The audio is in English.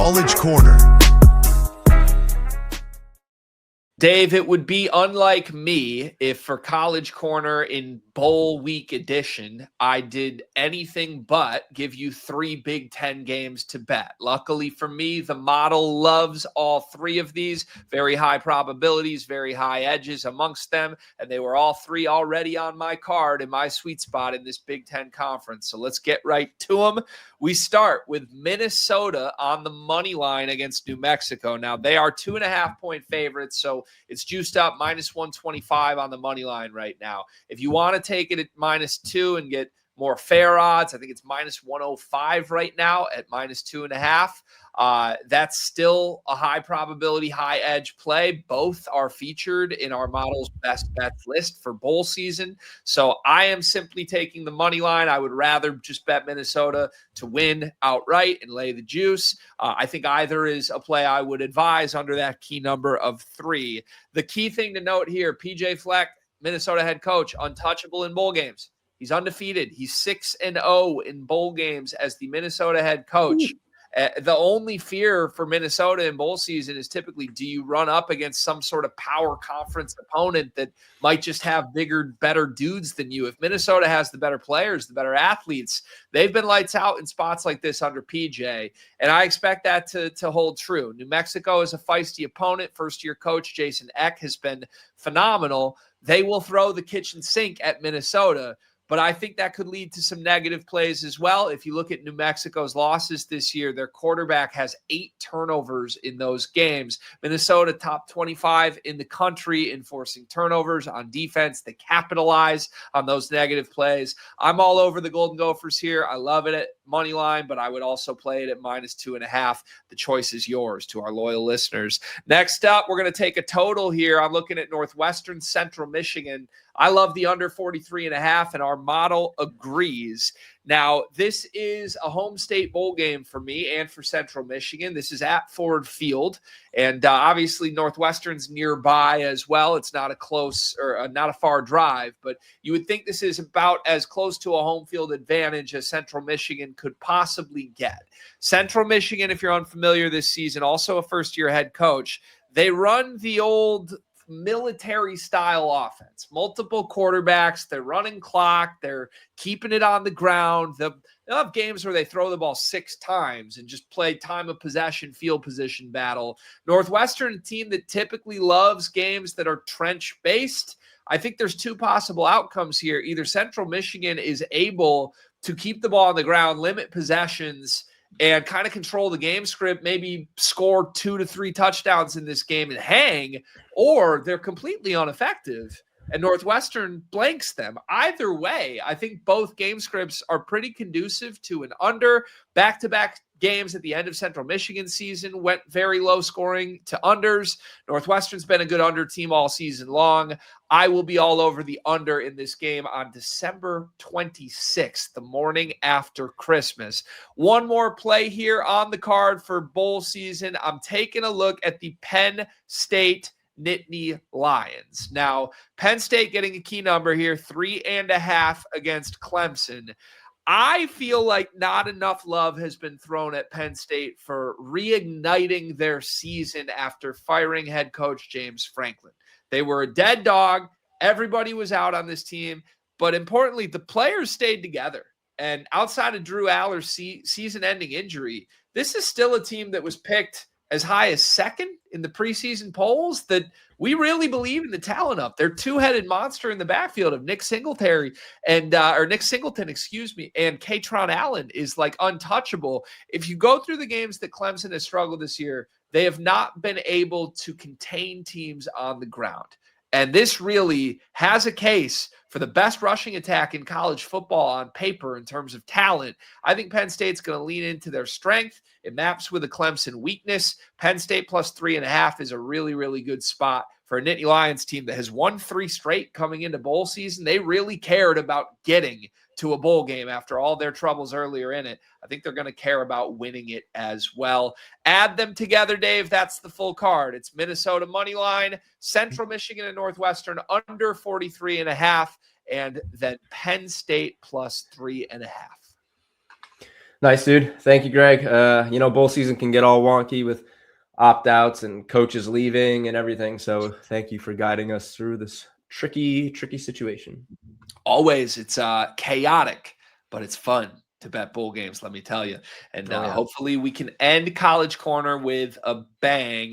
College Corner. Dave, it would be unlike me if for College Corner in Bowl Week edition, I did anything but give you 3 Big Ten games to bet. Luckily for me, the model loves all 3 of these. Very high probabilities, very high edges amongst them, and they were all 3 already on my card in my sweet spot in this Big Ten conference. So let's get right to them. We start with Minnesota on the money line against New Mexico. Now, they are 2.5-point favorites, so it's juiced up minus 125 on the money line right now. If you want to take it at minus 2 and get more fair odds, I think it's minus 105 right now at minus 2.5. That's still a high probability, high edge play. Both are featured in our model's best bets list for bowl season. So I am simply taking the money line. I would rather just bet Minnesota to win outright and lay the juice. I think either is a play I would advise under that key number of 3. The key thing to note here, PJ Fleck, Minnesota head coach, untouchable in bowl games. He's undefeated. He's 6-0 in bowl games as the Minnesota head coach. The only fear for Minnesota in bowl season is typically, do you run up against some sort of power conference opponent that might just have bigger, better dudes than you? If Minnesota has the better players, the better athletes, they've been lights out in spots like this under PJ, and I expect that to hold true. New Mexico is a feisty opponent. First-year coach Jason Eck has been phenomenal. They will throw the kitchen sink at Minnesota, but I think that could lead to some negative plays as well. If you look at New Mexico's losses this year, their quarterback has 8 turnovers in those games. Minnesota top 25 in the country in forcing turnovers on defense. They capitalize on those negative plays. I'm all over the Golden Gophers here. I love it at money line, but I would also play it at minus 2.5. The choice is yours to our loyal listeners. Next up, we're going to take a total here. I'm looking at Northwestern, Central Michigan. I love the under 43.5, and our model agrees. Now, this is a home state bowl game for me and for Central Michigan. This is at Ford Field, and obviously Northwestern's nearby as well. It's not a close or not a far drive, but you would think this is about as close to a home field advantage as Central Michigan could possibly get. Central Michigan, if you're unfamiliar this season, also a first-year head coach. They run the old military style offense, multiple quarterbacks, they're running clock, they're keeping it on the ground. They'll have games where they throw the ball 6 times and just play time of possession, field position battle. Northwestern, a team that typically loves games that are trench based. I think there's 2 possible outcomes here. Either Central Michigan is able to keep the ball on the ground, limit possessions, and kind of control the game script, maybe score 2 to 3 touchdowns in this game and hang, or they're completely ineffective and Northwestern blanks them. Either way, I think both game scripts are pretty conducive to an under. Back-to-back games at the end of Central Michigan season went very low scoring to unders. Northwestern's been a good under team all season long. I will be all over the under in this game on December 26th, the morning after Christmas. One more play here on the card for bowl season. I'm taking a look at the Penn State Nittany Lions. Now, Penn State getting a key number here, 3.5 against Clemson. I feel like not enough love has been thrown at Penn State for reigniting their season after firing head coach James Franklin. They were a dead dog. Everybody was out on this team. But importantly, the players stayed together. And outside of Drew Aller's season-ending injury, this is still a team that was picked as high as 2nd in the preseason polls, that we really believe in the talent of. They're 2-headed monster in the backfield of Nick Singletary and Nick Singleton, and Katron Allen is like untouchable. If you go through the games that Clemson has struggled this year, they have not been able to contain teams on the ground. And this really has a case for the best rushing attack in college football on paper in terms of talent. I think Penn State's going to lean into their strength. It maps with a Clemson weakness. Penn State plus 3.5 is a really, really good spot for a Nittany Lions team that has won 3 straight coming into bowl season. They really cared about getting to a bowl game after all their troubles earlier in it. I think they're going to care about winning it as well. Add them together, Dave. That's the full card. It's Minnesota money line, Central Michigan and Northwestern under 43.5, and then Penn State plus 3.5. Nice, dude. Thank you, Greg. Bowl season can get all wonky with opt-outs and coaches leaving and everything. So thank you for guiding us through this tricky situation. Always, it's chaotic, but it's fun to bet bowl games, let me tell you. And Oh, yeah. hopefully we can end College Corner with a bang.